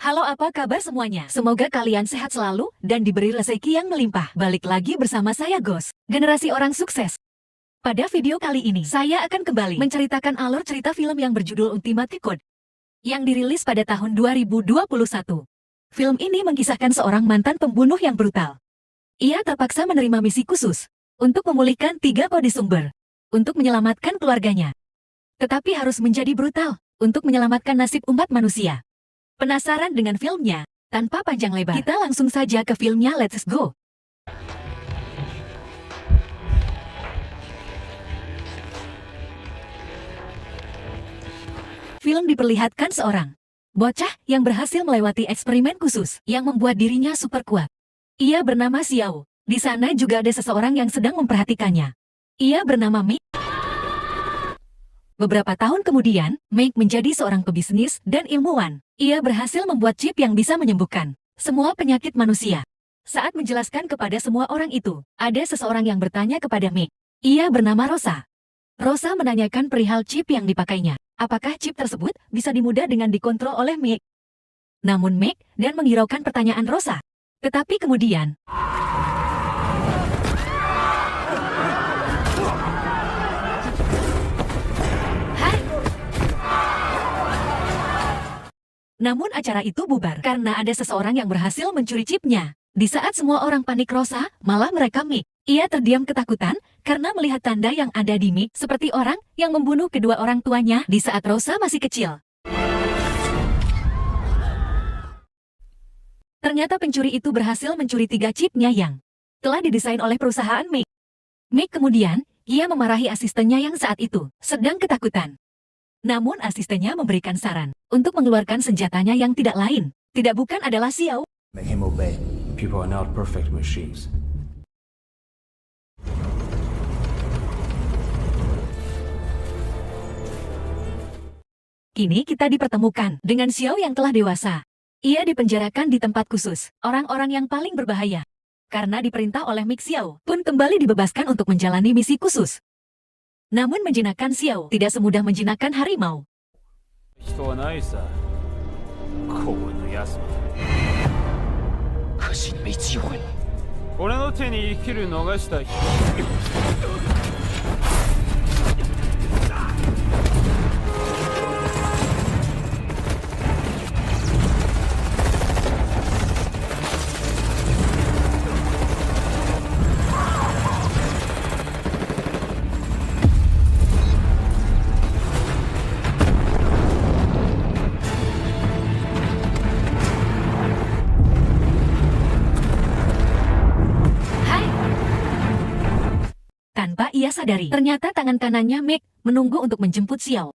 Halo, apa kabar semuanya? Semoga kalian sehat selalu dan diberi rezeki yang melimpah. Balik lagi bersama saya Ghost, generasi orang sukses. Pada video kali ini, saya akan kembali menceritakan alur cerita film yang berjudul Ultimate Code yang dirilis pada tahun 2021. Film ini mengisahkan seorang mantan pembunuh yang brutal. Ia terpaksa menerima misi khusus untuk memulihkan 3 kode sumber untuk menyelamatkan keluarganya. Tetapi harus menjadi brutal untuk menyelamatkan nasib umat manusia. Penasaran dengan filmnya? Tanpa panjang lebar, kita langsung saja ke filmnya, let's go! Film diperlihatkan seorang bocah yang berhasil melewati eksperimen khusus yang membuat dirinya super kuat. Ia bernama Xiao. Di sana juga ada seseorang yang sedang memperhatikannya. Ia bernama Mei. Beberapa tahun kemudian, Mei menjadi seorang pebisnis dan ilmuwan. Ia berhasil membuat chip yang bisa menyembuhkan semua penyakit manusia. Saat menjelaskan kepada semua orang itu, ada seseorang yang bertanya kepada Mei. Ia bernama Rosa. Rosa menanyakan perihal chip yang dipakainya. Apakah chip tersebut bisa dimudah dengan dikontrol oleh Mei? Namun Mei dan menghiraukan pertanyaan Rosa. Tetapi kemudian, namun acara itu bubar karena ada seseorang yang berhasil mencuri chipnya. Di saat semua orang panik Rosa, malah merekam Mei. Ia terdiam ketakutan karena melihat tanda yang ada di Mei seperti orang yang membunuh kedua orang tuanya di saat Rosa masih kecil. Ternyata pencuri itu berhasil mencuri 3 chipnya yang telah didesain oleh perusahaan Mei. Mei kemudian, ia memarahi asistennya yang saat itu sedang ketakutan. Namun asistennya memberikan saran untuk mengeluarkan senjatanya yang tidak lain, tidak bukan adalah Xiao. Make him obey. People are not perfect machines. Kini kita dipertemukan dengan Xiao yang telah dewasa. Ia dipenjarakan di tempat khusus, orang-orang yang paling berbahaya. Karena diperintah oleh Mei, Xiao pun kembali dibebaskan untuk menjalani misi khusus. Namun menjinakkan Xiao tidak semudah menjinakkan harimau. Tanpa ia sadari, ternyata tangan kanannya Mei menunggu untuk menjemput Xiao.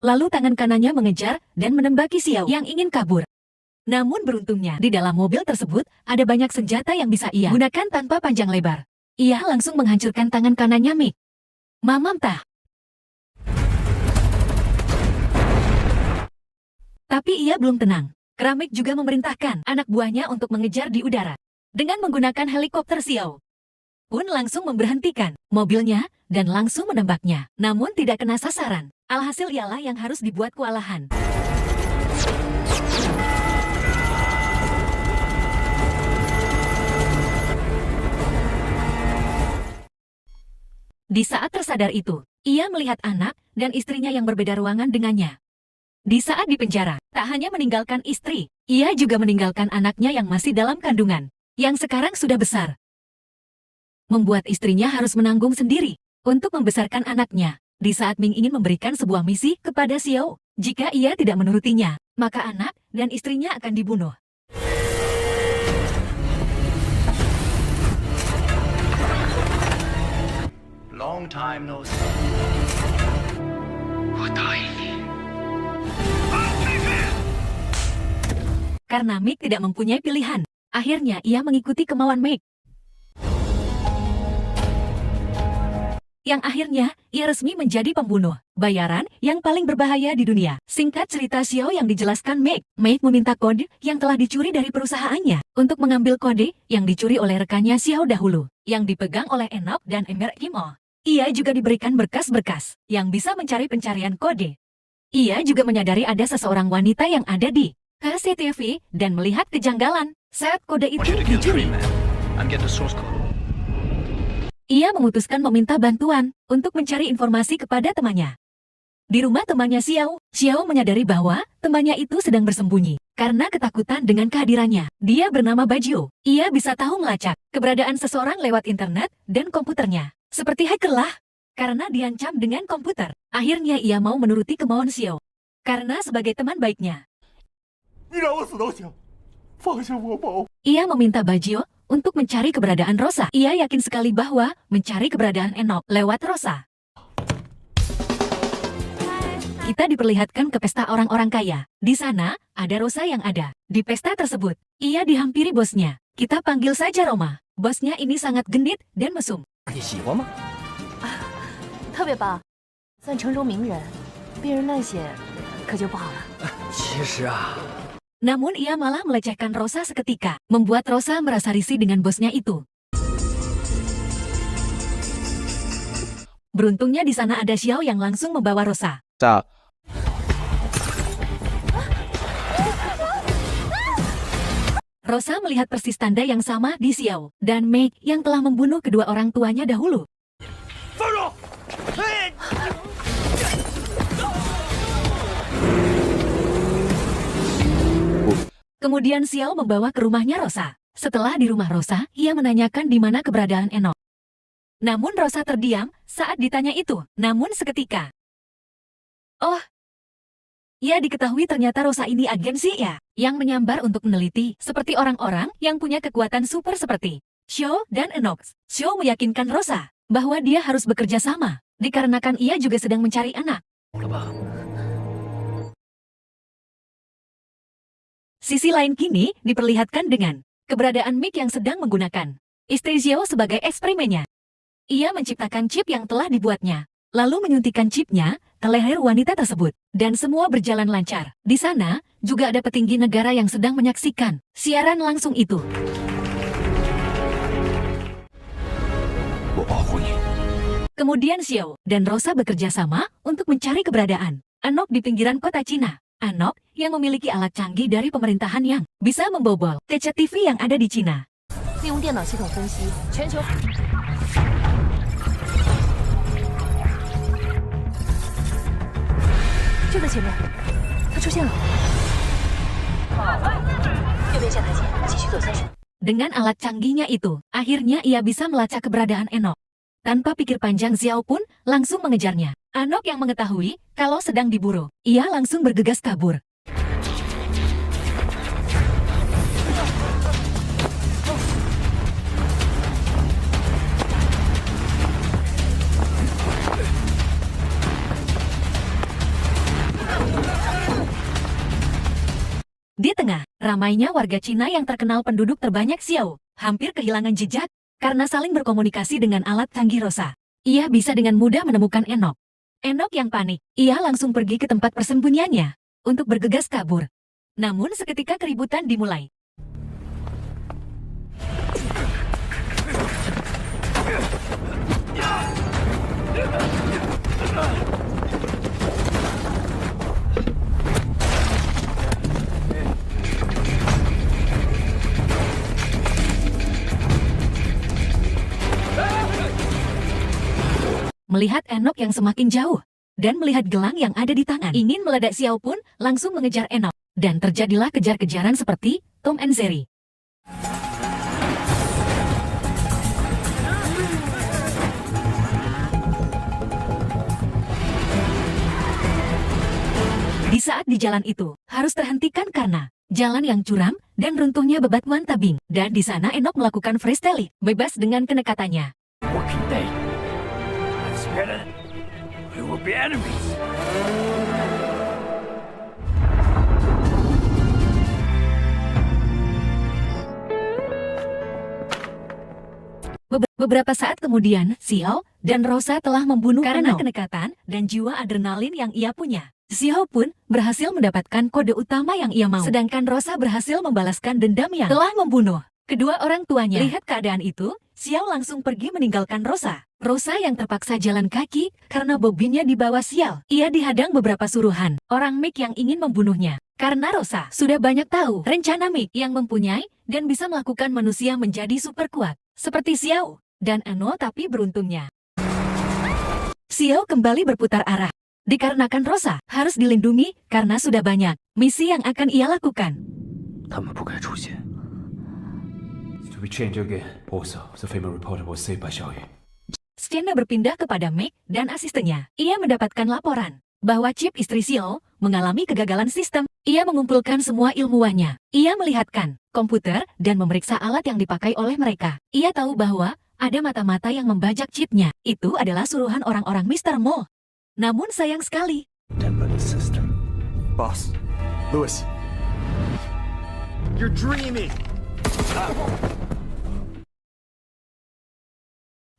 Lalu tangan kanannya mengejar dan menembaki Xiao yang ingin kabur. Namun beruntungnya, di dalam mobil tersebut ada banyak senjata yang bisa ia gunakan tanpa panjang lebar. Ia langsung menghancurkan tangan kanannya Mei. Mamamtah. Tapi ia belum tenang. Keramik juga memerintahkan anak buahnya untuk mengejar di udara. Dengan menggunakan helikopter, Xiao pun langsung memberhentikan mobilnya dan langsung menembaknya. Namun tidak kena sasaran. Alhasil ialah yang harus dibuat kewalahan. Di saat tersadar itu, ia melihat anak dan istrinya yang berbeda ruangan dengannya. Di saat di penjara, tak hanya meninggalkan istri, ia juga meninggalkan anaknya yang masih dalam kandungan, yang sekarang sudah besar. Membuat istrinya harus menanggung sendiri untuk membesarkan anaknya. Di saat Ming ingin memberikan sebuah misi kepada Xiao, jika ia tidak menurutinya, maka anak dan istrinya akan dibunuh. Long time no see. Karena Mei tidak mempunyai pilihan, akhirnya ia mengikuti kemauan Mei. Yang akhirnya, ia resmi menjadi pembunuh bayaran yang paling berbahaya di dunia. Singkat cerita Xiao yang dijelaskan Mei meminta kode yang telah dicuri dari perusahaannya untuk mengambil kode yang dicuri oleh rekannya Xiao dahulu, yang dipegang oleh Enoch dan Ember Kimo. Ia juga diberikan berkas-berkas yang bisa mencari pencarian kode. Ia juga menyadari ada seseorang wanita yang ada di ke CCTV dan melihat kejanggalan saat kode I itu want you to kill dicuri. 3 men and get the source code. Ia memutuskan meminta bantuan untuk mencari informasi kepada temannya. Di rumah temannya Xiao menyadari bahwa temannya itu sedang bersembunyi. Karena ketakutan dengan kehadirannya, dia bernama Bajio. Ia bisa tahu melacak keberadaan seseorang lewat internet dan komputernya. Seperti hacker lah. Karena diancam dengan komputer, akhirnya ia mau menuruti kemauan Xiao. Karena sebagai teman baiknya, 你让我死都行，放下我吧。 ia meminta Bajio untuk mencari keberadaan Rosa. Ia yakin sekali bahwa mencari keberadaan Enoch lewat Rosa. Kita diperlihatkan ke pesta orang-orang kaya. Di sana, ada Rosa yang ada. Di pesta tersebut, ia dihampiri bosnya. Kita panggil saja Roma. Bosnya ini sangat genit dan mesum. 你喜欢吗？特别棒，算城中名人，别人那些可就不好了。其实啊， Namun ia malah melecehkan Rosa seketika, membuat Rosa merasa risih dengan bosnya itu. Beruntungnya di sana ada Xiao yang langsung membawa Rosa. Rosa melihat persis tanda yang sama di Xiao dan Mei yang telah membunuh kedua orang tuanya dahulu. 放手！ Kemudian Xiao membawa ke rumahnya Rosa. Setelah di rumah Rosa, ia menanyakan di mana keberadaan Enoch. Namun Rosa terdiam saat ditanya itu. Namun seketika, oh, ia diketahui ternyata Rosa ini agen CIA yang menyambar untuk meneliti seperti orang-orang yang punya kekuatan super seperti Xiao dan Enoch. Xiao meyakinkan Rosa bahwa dia harus bekerja sama dikarenakan ia juga sedang mencari anak. 了吧？ Sisi lain kini diperlihatkan dengan keberadaan Mick yang sedang menggunakan istri Xiao sebagai eksperimennya. Ia menciptakan chip yang telah dibuatnya, lalu menyuntikkan chipnya ke leher wanita tersebut, dan semua berjalan lancar. Di sana, juga ada petinggi negara yang sedang menyaksikan siaran langsung itu. 我保护你。 Kemudian Xiao dan Rosa bekerja sama untuk mencari keberadaan Enoch di pinggiran kota Cina. Enoch yang memiliki alat canggih dari pemerintahan yang bisa membobol CCTV yang ada di Cina. 利用电脑系统分析全球。就在前面，它出现了。右边下台阶，继续走下去。 Dengan alat canggihnya itu, akhirnya ia bisa melacak keberadaan Enoch. Tanpa pikir panjang, Xiao pun langsung mengejarnya. Enoch yang mengetahui kalau sedang diburu, ia langsung bergegas kabur. Di tengah ramainya warga Cina yang terkenal penduduk terbanyak, Xiao hampir kehilangan jejak karena saling berkomunikasi dengan alat canggih Rosa. Ia bisa dengan mudah menemukan Enoch. Enoch yang panik, ia langsung pergi ke tempat persembunyiannya untuk bergegas kabur. Namun seketika keributan dimulai. Melihat Enoch yang semakin jauh, dan melihat gelang yang ada di tangan, ingin meledak, Xiao pun langsung mengejar Enoch. Dan terjadilah kejar-kejaran seperti Tom and Jerry. Di saat di jalan itu, harus terhentikan karena jalan yang curam dan runtuhnya bebatuan tebing. Dan di sana Enoch melakukan freestyle, bebas dengan kenekatannya. Working day. Let's get it. We will be enemies. Beberapa saat kemudian, Xiao dan Rosa telah membunuh karena kenekatan dan jiwa adrenalin yang ia punya. Xiao pun berhasil mendapatkan kode utama yang ia mau, sedangkan Rosa berhasil membalaskan dendam yang telah membunuh Kedua orang tuanya lihat keadaan itu, Xiao langsung pergi meninggalkan Rosa. Rosa yang terpaksa jalan kaki karena bobinnya dibawa Xiao. Ia dihadang beberapa suruhan orang Mick yang ingin membunuhnya. Karena Rosa sudah banyak tahu rencana Mick yang mempunyai dan bisa melakukan manusia menjadi super kuat. Seperti Xiao dan Ano, tapi beruntungnya Xiao kembali berputar arah. Dikarenakan Rosa harus dilindungi karena sudah banyak misi yang akan ia lakukan. 他们不该出现。 To be changed again. Also, the famous reporter was saved by Xiao Yu. Scena berpindah kepada Mick dan asistennya. Ia mendapatkan laporan bahwa chip istri Xiao mengalami kegagalan sistem. Ia mengumpulkan semua ilmuwannya. Ia melihatkan komputer dan memeriksa alat yang dipakai oleh mereka. Ia tahu bahwa ada mata-mata yang membajak chipnya. Itu adalah suruhan orang-orang Mr. Mo. Namun sayang sekali, Temple system. Boss. Lewis. You're dreaming!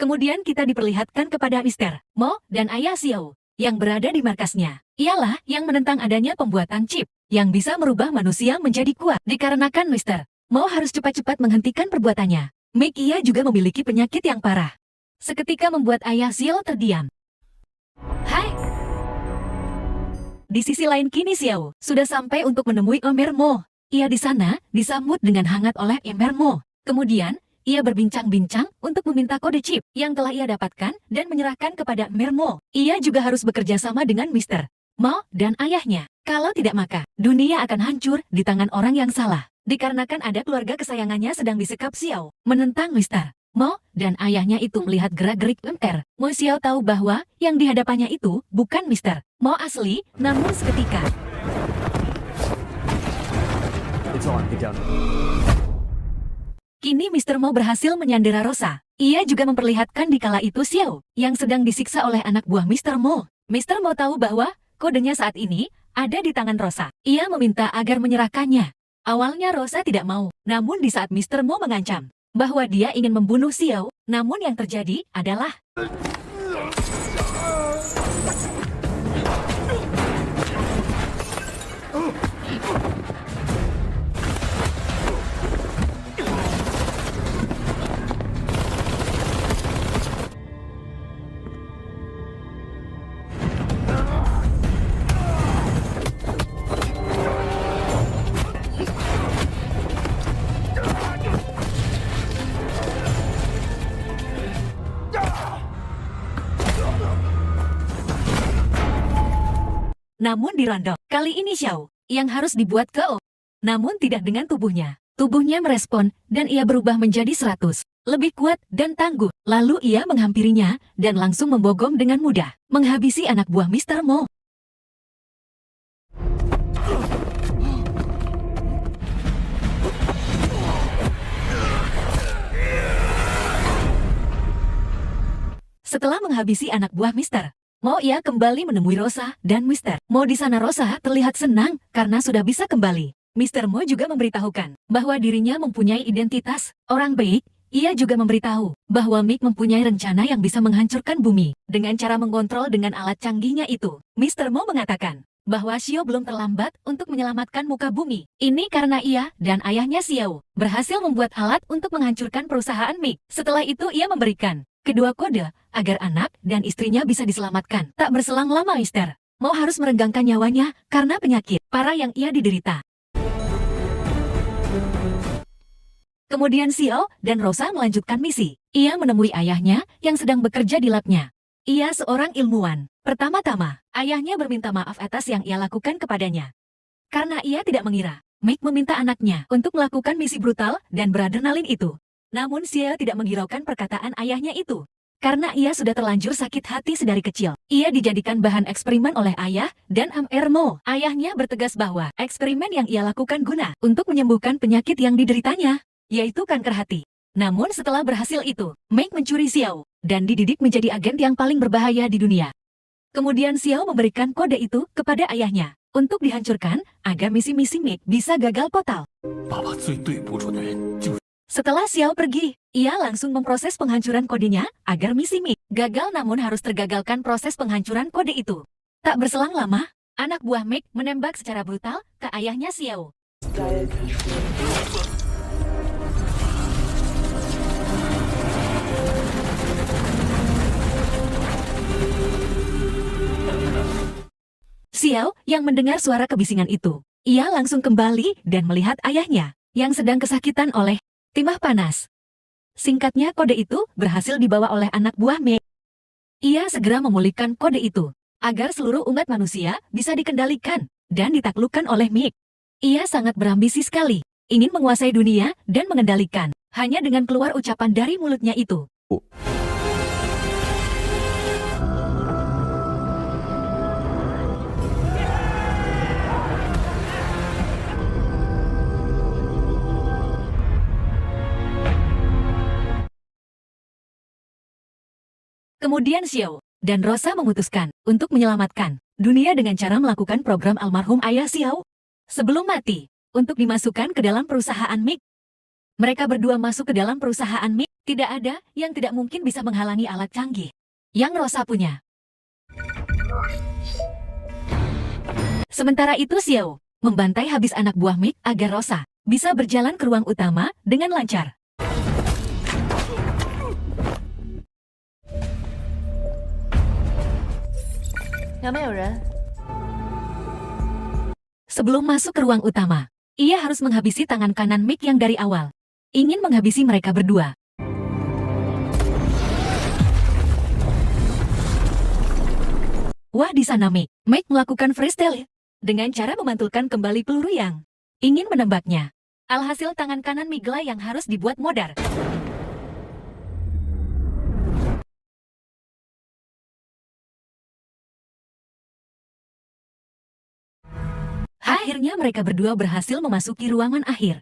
kemudian kita diperlihatkan kepada Mr. Mo dan ayah Xiao yang berada di markasnya. Ialah yang menentang adanya pembuatan chip yang bisa merubah manusia menjadi kuat. Dikarenakan Mr. Mo harus cepat-cepat menghentikan perbuatannya. Mick ia juga memiliki penyakit yang parah. Seketika membuat ayah Xiao terdiam. Hai. Di sisi lain kini Xiao sudah sampai untuk menemui Emer Mo. Ia di sana disambut dengan hangat oleh Emer Mo. Kemudian ia berbincang-bincang untuk meminta kode chip yang telah ia dapatkan dan menyerahkan kepada Emer Mo. Ia juga harus bekerja sama dengan Mr. Mo dan ayahnya. Kalau tidak maka dunia akan hancur di tangan orang yang salah. Dikarenakan ada keluarga kesayangannya sedang disekap Xiao menentang Mr. Mo dan ayahnya itu melihat gerak-gerik Emer Mo. Xiao tahu bahwa yang di hadapannya itu bukan Mr. Mo asli, namun seketika It's on, get down. kini Mr. Mo berhasil menyandera Rosa. Ia juga memperlihatkan di kala itu Xiao yang sedang disiksa oleh anak buah Mr. Mo. Mr. Mo tahu bahwa kodenya saat ini ada di tangan Rosa. Ia meminta agar menyerahkannya. Awalnya Rosa tidak mau, namun di saat Mr. Mo mengancam bahwa dia ingin membunuh Xiao, namun yang terjadi adalah namun dirondok. Kali ini Xiao yang harus dibuat KO. Namun tidak dengan tubuhnya. Tubuhnya merespon dan ia berubah menjadi 100. Lebih kuat dan tangguh. Lalu ia menghampirinya dan langsung membogong dengan mudah. Menghabisi anak buah Mr. Mo. Setelah menghabisi anak buah Mr. Mo, ia kembali menemui Rosa dan Mr. Mo. Di sana Rosa terlihat senang karena sudah bisa kembali. Mr. Mo juga memberitahukan bahwa dirinya mempunyai identitas orang baik. Ia juga memberitahu bahwa Mick mempunyai rencana yang bisa menghancurkan bumi dengan cara mengontrol dengan alat canggihnya itu. Mr. Mo mengatakan bahwa Xiao belum terlambat untuk menyelamatkan muka bumi. Ini karena ia dan ayahnya Xiao berhasil membuat alat untuk menghancurkan perusahaan Mick. Setelah itu ia memberikan kedua kode agar anak dan istrinya bisa diselamatkan. Tak berselang lama Mr. Mo harus merenggangkan nyawanya karena penyakit parah yang ia diderita. Kemudian Xiao dan Rosa melanjutkan misi. Ia menemui ayahnya yang sedang bekerja di labnya. Ia seorang ilmuwan. Pertama-tama, ayahnya berminta maaf atas yang ia lakukan kepadanya. Karena ia tidak mengira Mick meminta anaknya untuk melakukan misi brutal dan beradrenalin itu. Namun Xiao tidak menghiraukan perkataan ayahnya itu. Karena ia sudah terlanjur sakit hati sedari kecil. Ia dijadikan bahan eksperimen oleh ayah dan Emer Mo. Ayahnya bertegas bahwa eksperimen yang ia lakukan guna untuk menyembuhkan penyakit yang dideritanya, yaitu kanker hati. Namun setelah berhasil itu, Mick mencuri Xiao dan dididik menjadi agen yang paling berbahaya di dunia. Kemudian Xiao memberikan kode itu kepada ayahnya untuk dihancurkan agar misi-misi Mick bisa gagal total. 爸爸最对不住的人就是 Setelah Xiao pergi, ia langsung memproses penghancuran kodenya agar misi Mick gagal, namun harus tergagalkan proses penghancuran kode itu. Tak berselang lama, anak buah Mick menembak secara brutal ke ayahnya Xiao. Xiao yang mendengar suara kebisingan itu, ia langsung kembali dan melihat ayahnya yang sedang kesakitan oleh timah panas. Singkatnya kode itu berhasil dibawa oleh anak buah Meg. Ia segera memulihkan kode itu agar seluruh umat manusia bisa dikendalikan dan ditaklukkan oleh Meg. Ia sangat berambisi sekali, ingin menguasai dunia dan mengendalikan hanya dengan keluar ucapan dari mulutnya itu. Kemudian Xiao dan Rosa memutuskan untuk menyelamatkan dunia dengan cara melakukan program almarhum ayah Xiao sebelum mati untuk dimasukkan ke dalam perusahaan Meg. Mereka berdua masuk ke dalam perusahaan Meg. Tidak ada yang tidak mungkin bisa menghalangi alat canggih yang Rosa punya. Sementara itu Xiao membantai habis anak buah Meg agar Rosa bisa berjalan ke ruang utama dengan lancar. Sebelum masuk ke ruang utama, ia harus menghabisi tangan kanan Meg yang dari awal. Ingin menghabisi mereka berdua. Wah, di sana Meg. Meg melakukan freestyle dengan cara memantulkan kembali peluru yang ingin menembaknya. Alhasil tangan kanan Meg lah yang harus dibuat modar. Akhirnya mereka berdua berhasil memasuki ruangan akhir.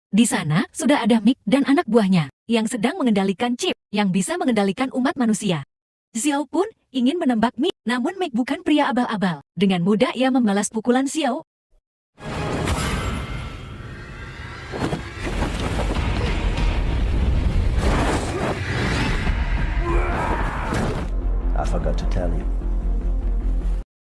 Di sana sudah ada Meg dan anak buahnya yang sedang mengendalikan chip yang bisa mengendalikan umat manusia. Xiao pun ingin menembak Meg, namun Meg bukan pria abal-abal. Dengan mudah ia membalas pukulan Xiao. I forgot to tell you.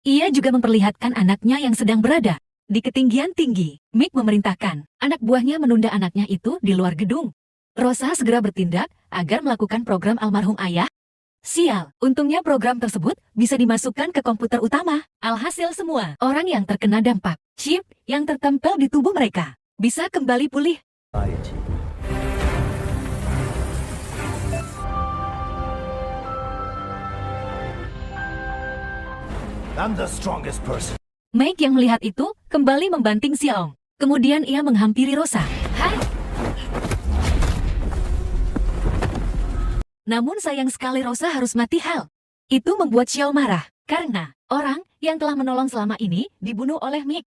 Ia juga memperlihatkan anaknya yang sedang berada di ketinggian tinggi. Meg memerintahkan anak buahnya menunda anaknya itu di luar gedung. Rosa segera bertindak agar melakukan program almarhum ayah. Sial, untungnya program tersebut bisa dimasukkan ke komputer utama. Alhasil semua orang yang terkena dampak chip yang tertempel di tubuh mereka bisa kembali pulih. I'm the strongest person. Meg yang melihat itu kembali membanting Xiao. Kemudian ia menghampiri Rosa. Hai! Namun sayang sekali Rosa harus mati hal. Itu membuat Xiao marah karena orang yang telah menolong selama ini dibunuh oleh Meg.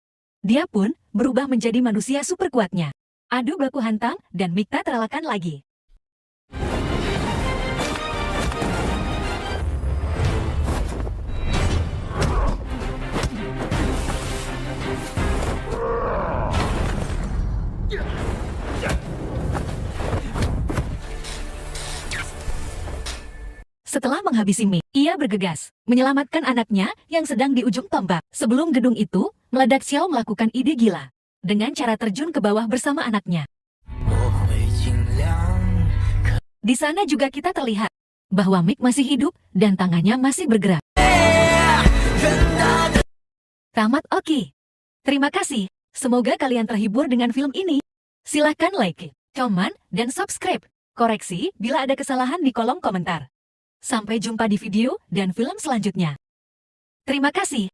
Dia pun berubah menjadi manusia super kuatnya. Adu baku hantam dan Meg tak terelakkan lagi. Setelah menghabisi Meg, ia bergegas menyelamatkan anaknya yang sedang di ujung tombak. Sebelum gedung itu meledak, Xiao melakukan ide gila dengan cara terjun ke bawah bersama anaknya. Di sana juga kita terlihat bahwa Meg masih hidup dan tangannya masih bergerak. Tamat oke. Terima kasih. Semoga kalian terhibur dengan film ini. Silahkan like, comment, dan subscribe. Koreksi bila ada kesalahan di kolom komentar. Sampai jumpa di video dan film selanjutnya. Terima kasih.